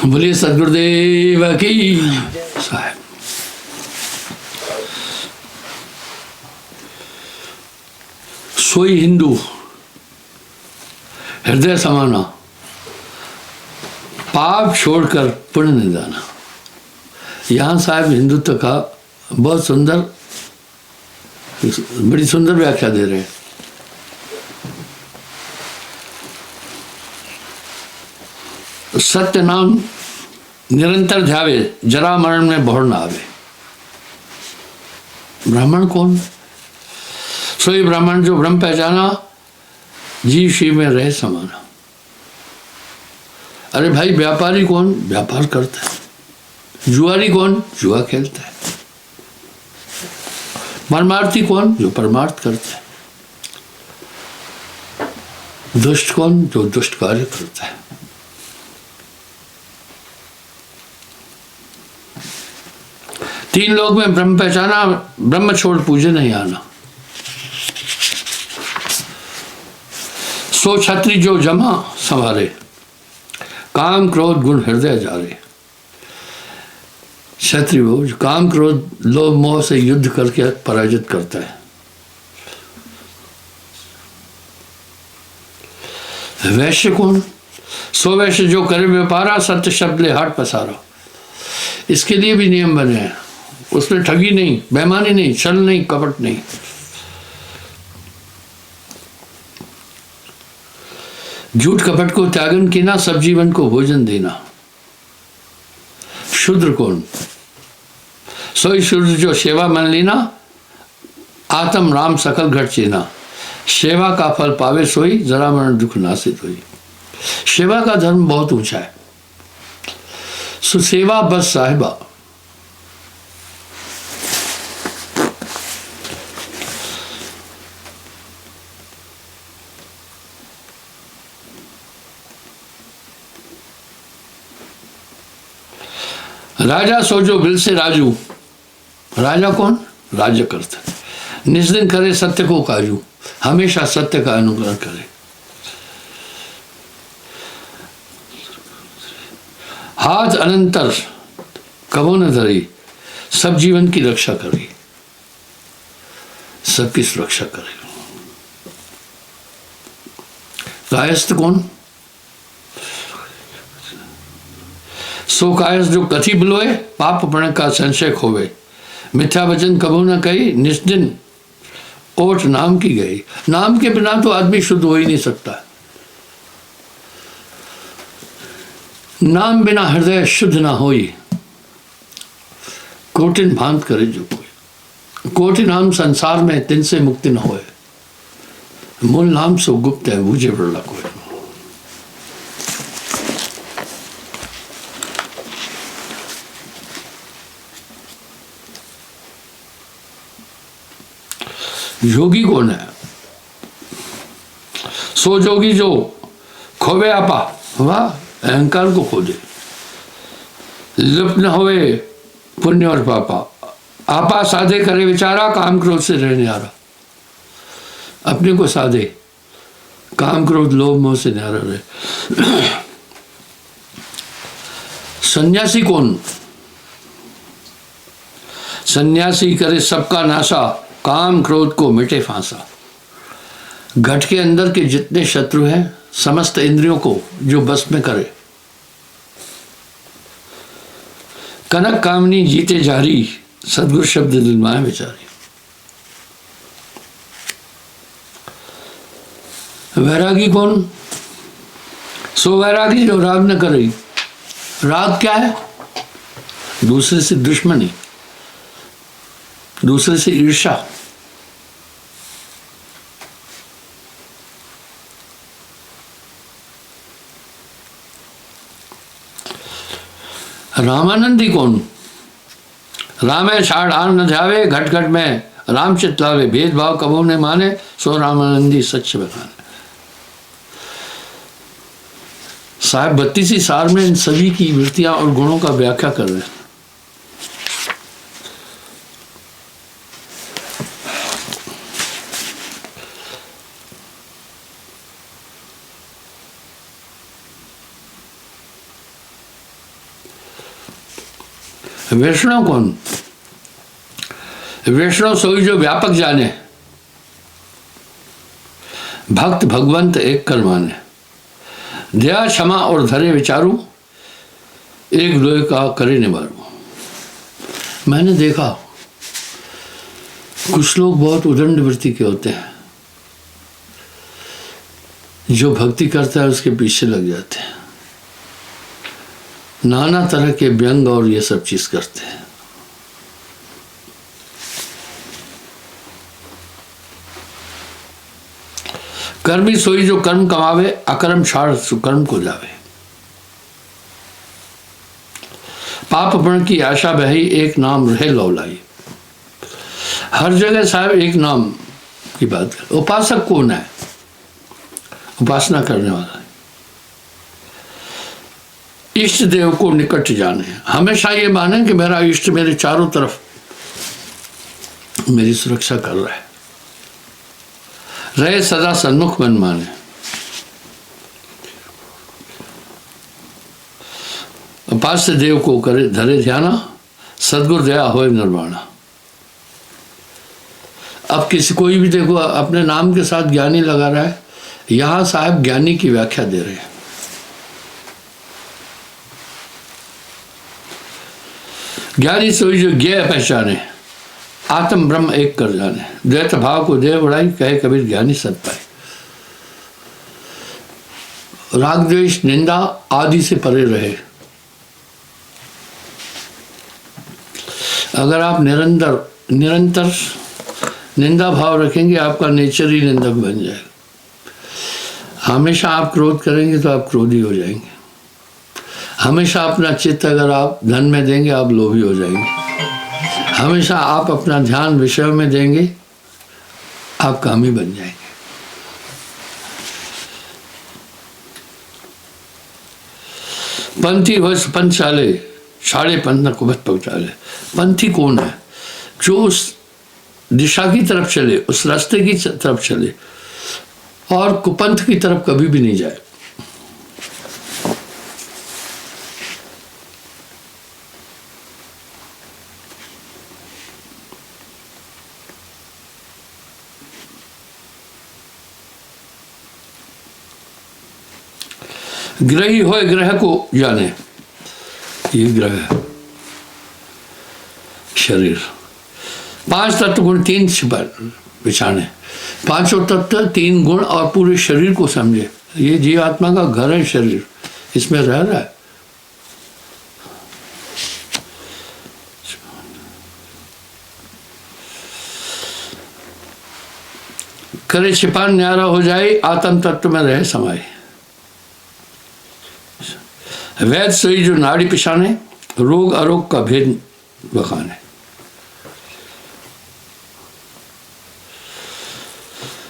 बोलिए सदगुरुदेव की साहब। सोई हिंदू हृदय समाना, पाप छोड़कर पुण्य निधाना। यहाँ साहब हिंदुत्व का बहुत सुंदर, बड़ी सुंदर व्याख्या दे रहे हैं। सत्य नाम निरंतर ध्यावे, जरा मरण में बहुर न आवे। ब्राह्मण कौन? सोई ब्राह्मण जो ब्रह्म पहचाना, जीव शिव में रहे समाना। अरे भाई, व्यापारी कौन? व्यापार करता है। जुआरी कौन? जुआ खेलता है। परमार्थी कौन? जो परमार्थ करता है। दुष्ट कौन? जो दुष्ट कार्य करता है। तीन लोग में ब्रह्म पहचाना, ब्रह्म छोड़ पूजे नहीं आना। सो छत्री जो जमा संवारे, काम क्रोध गुण हृदय जारे। क्षत्रिय वो जो काम क्रोध लोभ मोह से युद्ध करके पराजित करता है। वैश्य कौन? सो वैश्य जो करे व्यापारा, सत्य शब्द ले हाट पसारा। इसके लिए भी नियम बने हैं। उसमें ठगी नहीं, बेईमानी नहीं, छल नहीं, कपट नहीं। झूठ कपट को त्यागन कीना, सब जीवन को भोजन देना। शूद्र कौन? सोई शूद्र जो सेवा मन लेना, आत्म राम सकल घट चेना। सेवा का फल पावे सोई, जरा मरण दुख नासित होई। सेवा का धर्म बहुत ऊंचा है। सुसेवा बस साहिबा। राजा सोजो बिल से राजू। राजा कौन? राज्य करता। निस्दिन करे सत्य को काजू, हमेशा सत्य का अनुग्रह करे। हाथ अनंतर कबो न धरी, सब जीवन की रक्षा करे। सबकी सुरक्षा करे। कायस्थ कौन? सो कायस्थ जो कथी बुलोए, पाप पुण्य का संशय खोवे। मिथ्या वचन कबू न कही, निस्दिन ओट नाम की गई। नाम के बिना तो आदमी शुद्ध हो ही नहीं सकता। नाम बिना हृदय शुद्ध ना होई। कोटिन भांत करे जो कोई। कोटि नाम संसार में, तिन से मुक्ति न होए। मूल नाम सो गुप्त है, बूझे बड़ा कोई। योगी कौन है? सो जोगी जो खोवे आपा, वाह, अहंकार को खो दे। लिप्त न होवे पुण्य और पापा। आपा साधे करे विचारा, काम क्रोध से रहने आ रहा। अपने को साधे, काम क्रोध लोभ मोह से न्यारा रहे। सन्यासी कौन? सन्यासी करे सबका नाशा, काम क्रोध को मिटे फांसा। घट के अंदर के जितने शत्रु हैं, समस्त इंद्रियों को जो बस में करे। कनक कामनी जीते जारी, सदगुरु शब्द दिल माए विचारी। वैरागी कौन? सो वैरागी जो राग न करे। राग क्या है? दूसरे से दुश्मनी, दूसरे से ईर्ष्या। रामानंदी कौन? रामे छाड़ आन न ध्यावे, घट घट में राम चित लावे। भेदभाव कबो ने माने, सो रामानंदी सच बखाने। साहब 32 साल में इन सभी की वृत्तियां और गुणों का व्याख्या कर रहे हैं। वैष्णव कौन? वैष्णव सोई जो व्यापक जाने, भक्त भगवंत एक कर माने, दया क्षमा और धरे विचारू, एक लोहे का करे निवारू। मैंने देखा कुछ लोग बहुत उदंड वृत्ति के होते हैं, जो भक्ति करता है उसके पीछे लग जाते हैं, नाना तरह के व्यंग और ये सब चीज करते हैं। कर्मी सोई जो कर्म कमावे, अकर्म छाड़ सुकर्म को जावे। पाप पुण्य की आशा बही, एक नाम रहे लौलाई। हर जगह साहब एक नाम की बात कर। उपासक कौन है? उपासना करने वाला। इष्ट देव को निकट जाने, हमेशा ये माने कि मेरा इष्ट मेरे चारों तरफ मेरी सुरक्षा कर रहा है, रहे सदा सन्मुख मन माने। उपास्य देव को करे धरे ध्याना, सदगुरु दया होए निर्वाणा। अब किसी कोई भी देखो अपने नाम के साथ ज्ञानी लगा रहा है, यहां साहब ज्ञानी की व्याख्या दे रहे हैं। ज्ञानी सोई जो ज्ञेय पहचाने, आत्म ब्रह्म एक कर जाने। द्वैत भाव को दे बढ़ाई, कहे कबीर ज्ञानी सद पाए। राग द्वेष निंदा आदि से परे रहे। अगर आप निरंतर निंदा भाव रखेंगे, आपका नेचर ही निंदक बन जाएगा। हमेशा आप क्रोध करेंगे तो आप क्रोधी हो जाएंगे। हमेशा अपना चित्त अगर आप धन में देंगे, आप लोभी हो जाएंगे। हमेशा आप अपना ध्यान विषय में देंगे, आप कामी बन जाएंगे। पंथी हो पंथ चाले, साढ़े पंथ न कुबत पहुंचाले। पंथी कौन है? जो उस दिशा की तरफ चले, उस रास्ते की तरफ चले और कुपंथ की तरफ कभी भी नहीं जाए। ग्रही होए ग्रह को जाने। ये ग्रह है शरीर। पांच तत्व गुण तीन बिछाने, पांचों तत्व तीन गुण और पूरे शरीर को समझे। ये जीव आत्मा का घर है शरीर, इसमें रह रहा है। करे छिपान न्यारा हो जाए, आत्म तत्व में रहे समाये। वैद सोई जो नाड़ी पिछाने, रोग अरोग का भेद बखाने।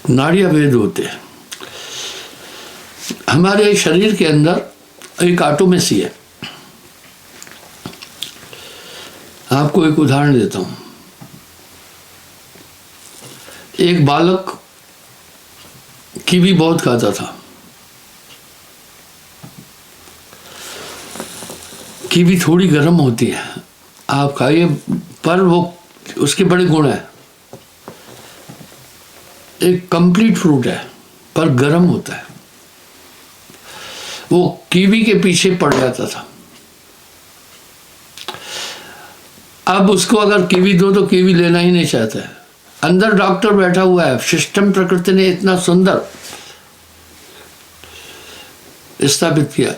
नाड़ियां भेद होते हैं। हमारे शरीर के अंदर एक आटो सी है। आपको एक उदाहरण देता हूं। एक बालक कीवी बहुत खाता था। कीवी थोड़ी गर्म होती है, आप खाइए, पर वो उसके बड़े गुण है। एक कंप्लीट फ्रूट है पर गर्म होता है। वो कीवी के पीछे पड़ जाता था। अब उसको अगर कीवी दो तो कीवी लेना ही नहीं चाहता है। अंदर डॉक्टर बैठा हुआ है। सिस्टम प्रकृति ने इतना सुंदर स्थापित किया।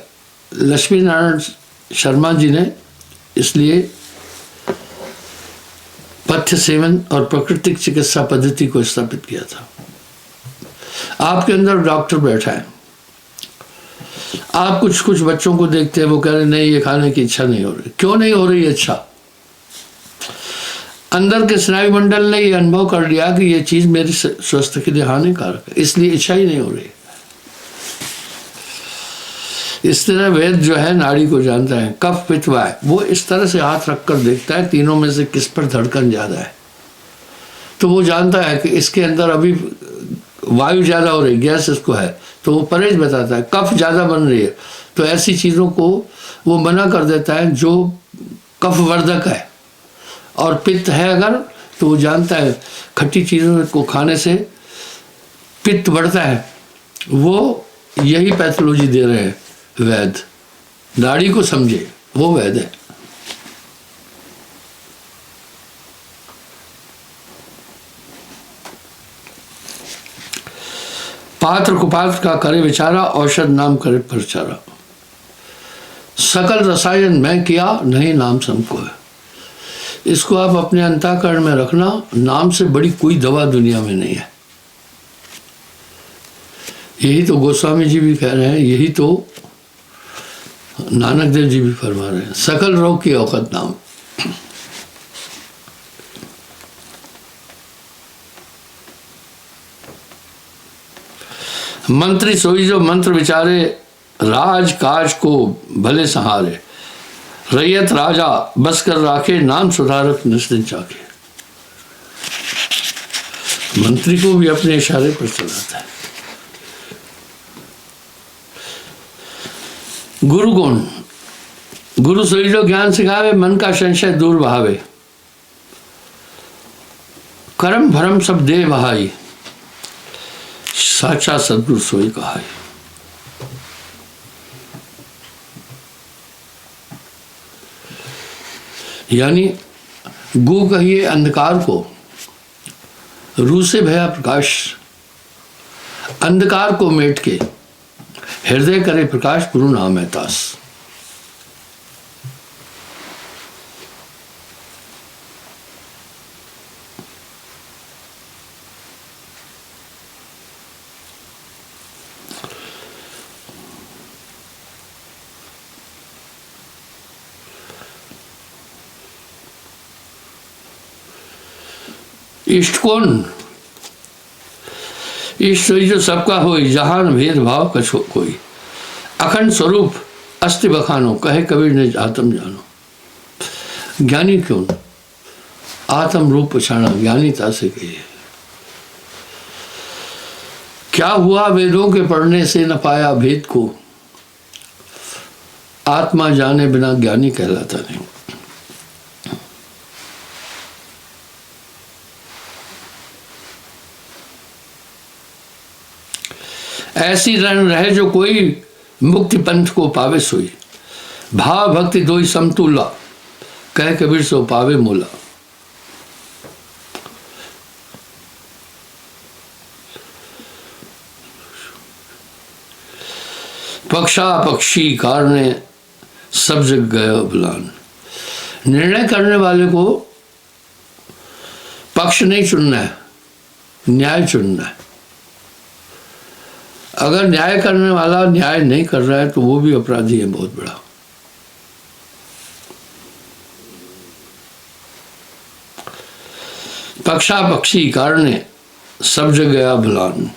लक्ष्मी नारायण शर्मा जी ने इसलिए पथ्य सेवन और प्राकृतिक चिकित्सा पद्धति को स्थापित किया था। आपके अंदर डॉक्टर बैठा है। आप कुछ कुछ बच्चों को देखते हैं, वो कह रहे नहीं ये खाने की इच्छा नहीं हो रही। क्यों नहीं हो रही इच्छा? अंदर के स्नायु मंडल ने ये अनुभव कर लिया कि ये चीज मेरे स्वास्थ्य के लिए हानिकारक है, इसलिए इच्छा ही नहीं हो रही। इस तरह वेद जो है नाड़ी को जानता है। कफ पित्त वायु, वो इस तरह से हाथ रखकर देखता है तीनों में से किस पर धड़कन ज्यादा है। तो वो जानता है कि इसके अंदर अभी वायु ज्यादा हो रही, गैस इसको है, तो वो परहेज बताता है। कफ ज्यादा बन रही है तो ऐसी चीजों को वो मना कर देता है जो कफवर्धक है, और पित्त है अगर तो वो जानता है खट्टी चीज़ों को खाने से पित्त बढ़ता है। वो यही पैथोलॉजी दे रहे हैं वैद्य। नाड़ी को समझे, वो वैद्य है। पात्र कुपात्र का करे विचारा, औषध नाम करे प्रचारा। सकल रसायन मैं किया, नहीं नाम समको है। इसको आप अपने अंतःकरण में रखना, नाम से बड़ी कोई दवा दुनिया में नहीं है। यही तो गोस्वामी जी भी कह रहे हैं, यही तो नानक देव जी भी फरमा रहे हैं, सकल रोग की औखत नाम। मंत्री सोई जो मंत्र विचारे, राज काज को भले सहारे। रैयत राजा बस कर राखे, नाम सुधारक निश्चित चाके। मंत्री को भी अपने इशारे पर चलाता है। गुरु गुण, गुरु सोई जो ज्ञान सिखावे, मन का संशय दूर बहावे। कर्म भरम सब दे बहाई, साचा सदगुरु सोई कहा है। यानी गु कहिए अंधकार को, रू से भया प्रकाश। अंधकार को मेट के हृदय करे प्रकाश, गुरु नाम है तास। इष्ट कौन? इष्ट जो सबका हो, जहान भेदभाव कछ कोई। अखंड स्वरूप अस्ति बखानो, कहे कबीर ने आत्म जानो। ज्ञानी क्यों? आत्म रूप पछाना, ज्ञानीता से कहिए। क्या हुआ वेदों के पढ़ने से न पाया भेद को, आत्मा जाने बिना ज्ञानी कहलाता नहीं। ऐसी रण रहे जो कोई, मुक्ति पंथ को पावे सोई। भाव भक्ति दोई समतुला, कह कबीर सो पावे मूला। पक्षा पक्षी कारणे सब जग गया बुलान। निर्णय करने वाले को पक्ष नहीं चुनना है, न्याय चुनना है। अगर न्याय करने वाला न्याय नहीं कर रहा है तो वो भी अपराधी है बहुत बड़ा। पक्षा पक्षी कारणे सब जग गया भुलान।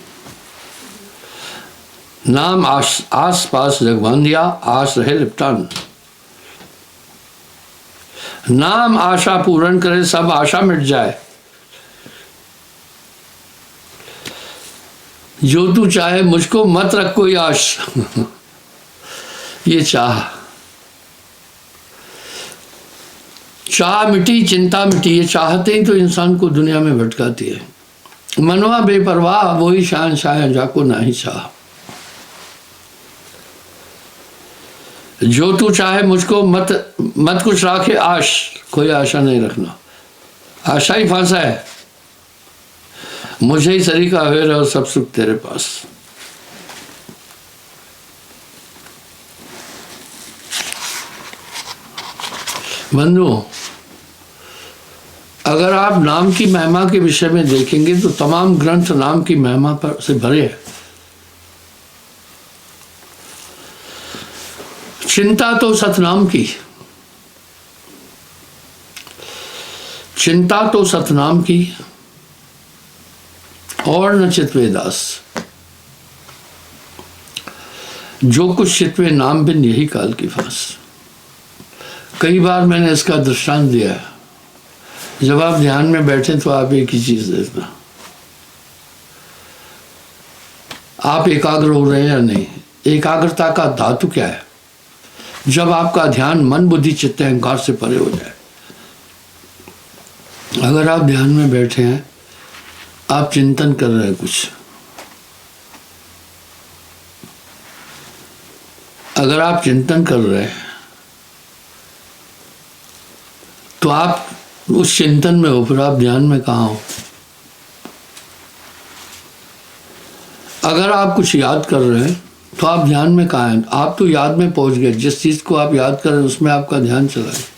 नाम आस पास जग बांधिया, आस रहे लिपटान। नाम आशा पूर्ण करे, सब आशा मिट जाए। जो तू चाहे मुझको मत रख कोई आश। ये चाह मिटी चिंता मिटी। ये चाहते ही तो इंसान को दुनिया में भटकाती है। मनवा बेपरवाह वही शान शाह जाको नहीं चाह। जो तू चाहे मुझको मत कुछ राखे आश, कोई आशा नहीं रखना। आशा ही फांसा है। मुझे ही सरीका हुए रहो, सब सुख तेरे पास। बंधु, अगर आप नाम की महिमा के विषय में देखेंगे तो तमाम ग्रंथ नाम की महिमा पर से भरे हैं। चिंता तो सतनाम की, चिंता तो सतनाम की, और न चितवे दास। जो कुछ चितवे नाम बिन, यही काल की फांस। कई बार मैंने इसका दृष्टांत दिया है। जब आप ध्यान में बैठे तो आप एक ही चीज देखना, आप एकाग्र हो रहे हैं या नहीं। एकाग्रता का धातु क्या है? जब आपका ध्यान मन बुद्धि चित्त अहंकार से परे हो जाए। अगर आप ध्यान में बैठे हैं, आप चिंतन कर रहे हैं कुछ, अगर आप चिंतन कर रहे हैं तो आप उस चिंतन में हो, फिर आप ध्यान में कहाँ हो? अगर आप कुछ याद कर रहे हैं तो आप ध्यान में कहाँ हैं? आप तो याद में पहुंच गए, जिस चीज को आप याद कर रहे हैं उसमें आपका ध्यान चला गया।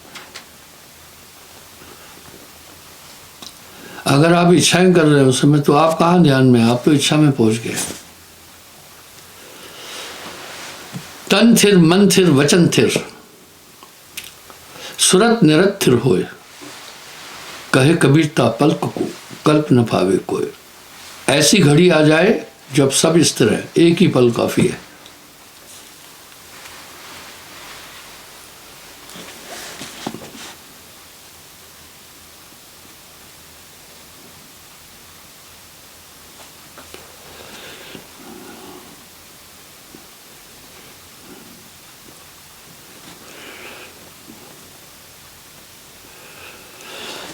अगर आप इच्छाएं कर रहे हैं उस समय, तो आप कहाँ ध्यान में? आप तो इच्छा में पहुंच गए। तन थिर मन थिर वचन थिर, सुरत निरत थिर होए, कहे कबीर ता पल्क को कल्प न पावे कोई। ऐसी घड़ी आ जाए जब सब स्थिर है, एक ही पल काफी है।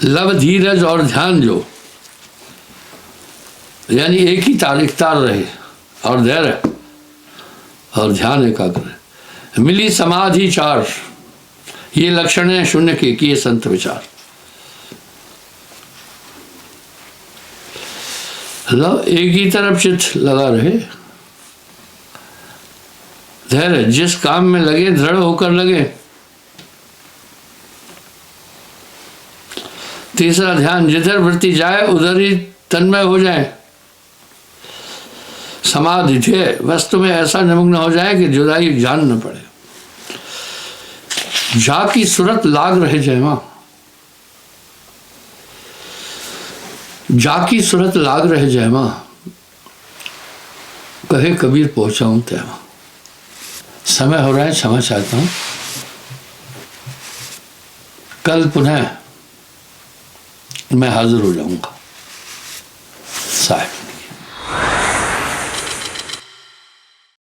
लव धीरज और ध्यान जो, यानी एक ही तारीखदार रहे, और धैर्य और ध्यान एकाग्र, मिली समाधि चार, ये लक्षण है शून्य के किए संत विचार। लव एक ही तरफ चित्त लगा रहे, धैर्य जिस काम में लगे दृढ़ होकर लगे, तीसरा ध्यान जिधर वृत्ति जाए उधर ही तन्मय हो जाए, समाधि ध्येय वस्तु में ऐसा निमग्न हो जाए कि जुदाई जान न पड़े, जा की सूरत लाग रहे जयमा, जा की सूरत लाग रहे जयमा, कहे कबीर पहुंचाऊं तैमा। समय हो रहा है, क्षमा चाहता हूं। कल पुनः मैं हाजिर हो जाऊंगा।